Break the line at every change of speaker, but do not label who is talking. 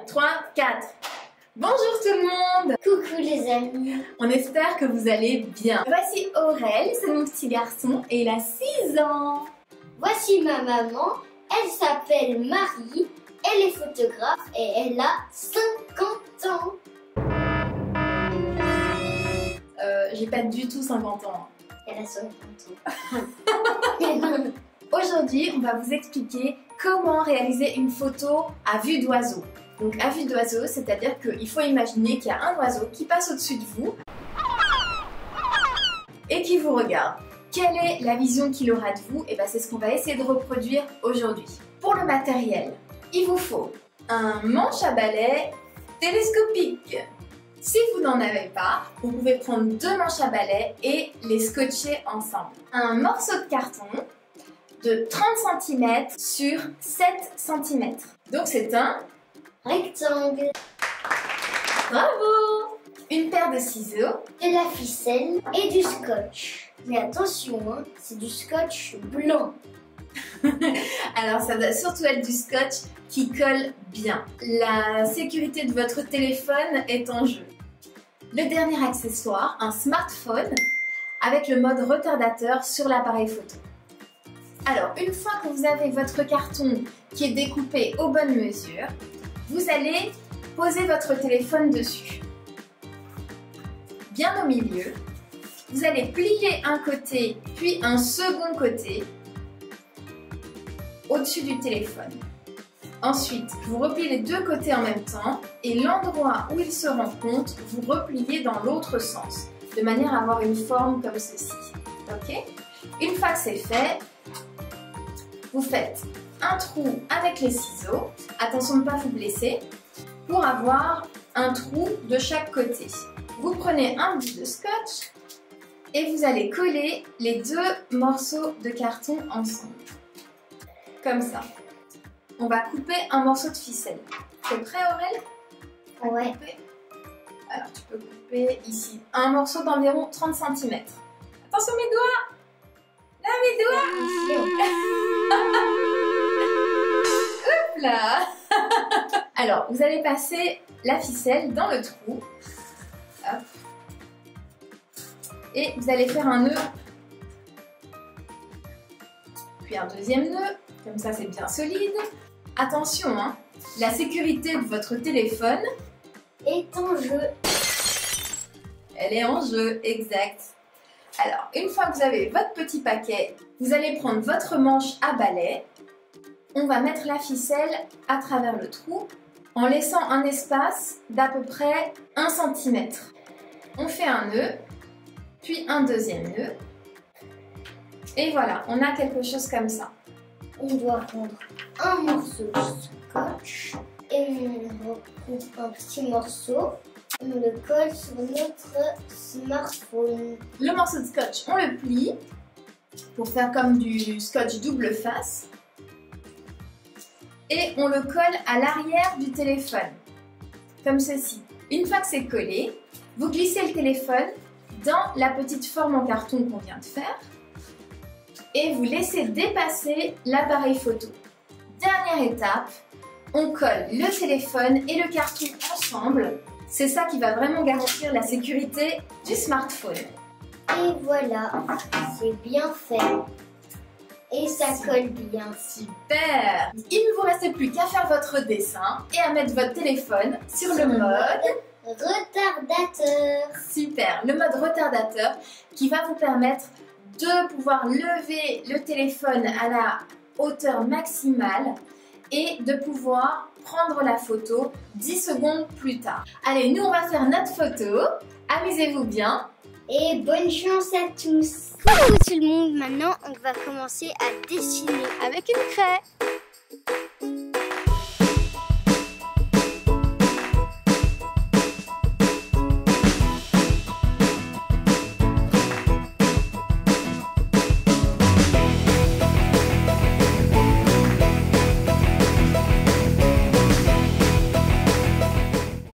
3, 4. Bonjour tout le monde!
Coucou les amis!
On espère que vous allez bien. Voici Aurel, c'est mon petit garçon et il a 6 ans.
Voici ma maman, elle s'appelle Marie, elle est photographe et elle a 50 ans.
J'ai pas du tout 50 ans.
Elle a 50 ans.
Aujourd'hui, on va vous expliquer comment réaliser une photo à vue d'oiseau. Donc à vue d'oiseau, c'est-à-dire qu'il faut imaginer qu'il y a un oiseau qui passe au-dessus de vous et qui vous regarde. Quelle est la vision qu'il aura de vous? Et bien c'est ce qu'on va essayer de reproduire aujourd'hui. Pour le matériel, il vous faut un manche à balai télescopique. Si vous n'en avez pas, vous pouvez prendre 2 manches à balai et les scotcher ensemble. Un morceau de carton de 30 cm sur 7 cm. Donc c'est un
rectangle.
Bravo! Une paire de ciseaux,
de la ficelle et du scotch. Mais attention, hein, c'est du scotch blanc.
Alors ça doit surtout être du scotch qui colle bien. La sécurité de votre téléphone est en jeu. Le dernier accessoire, un smartphone avec le mode retardateur sur l'appareil photo. Alors une fois que vous avez votre carton qui est découpé aux bonnes mesures, vous allez poser votre téléphone dessus. Bien au milieu, vous allez plier un côté puis un second côté au-dessus du téléphone. Ensuite, vous repliez les 2 côtés en même temps et l'endroit où ils se rencontrent, vous repliez dans l'autre sens, de manière à avoir une forme comme ceci. Ok? Une fois que c'est fait, vous faites un trou avec les ciseaux, attention de ne pas vous blesser, pour avoir un trou de chaque côté. Vous prenez un bout de scotch et vous allez coller les 2 morceaux de carton ensemble. Comme ça. On va couper un morceau de ficelle. T'es prêt Aurel?
Ouais.
Alors tu peux couper ici un morceau d'environ 30 cm. Attention mes doigts! Là mes doigts! Hop là! Alors vous allez passer la ficelle dans le trou. Hop. Et vous allez faire un nœud. Puis un deuxième nœud. Comme ça, c'est bien solide. Attention, hein, la sécurité de votre téléphone
est en jeu.
Elle est en jeu, exact. Alors, une fois que vous avez votre petit paquet, vous allez prendre votre manche à balai. On va mettre la ficelle à travers le trou en laissant un espace d'à peu près 1 cm. On fait un nœud, puis un deuxième nœud. Et voilà, on a quelque chose comme ça.
On doit prendre un morceau de scotch et on reprend un petit morceau. On le colle sur notre smartphone.
Le morceau de scotch, on le plie pour faire comme du scotch double face. Et on le colle à l'arrière du téléphone, comme ceci. Une fois que c'est collé, vous glissez le téléphone dans la petite forme en carton qu'on vient de faire. Et vous laissez dépasser l'appareil photo. Dernière étape, on colle le téléphone et le carton ensemble. C'est ça qui va vraiment garantir la sécurité du smartphone.
Et voilà, c'est bien fait. Et ça colle bien.
Super! Il ne vous reste plus qu'à faire votre dessin et à mettre votre téléphone sur le mode
retardateur.
Super! Le mode retardateur qui va vous permettre de pouvoir lever le téléphone à la hauteur maximale et de pouvoir prendre la photo 10 secondes plus tard. Allez, nous on va faire notre photo. Amusez-vous bien.
Et bonne chance à tous. Coucou tout le monde, maintenant on va commencer à dessiner
avec une craie.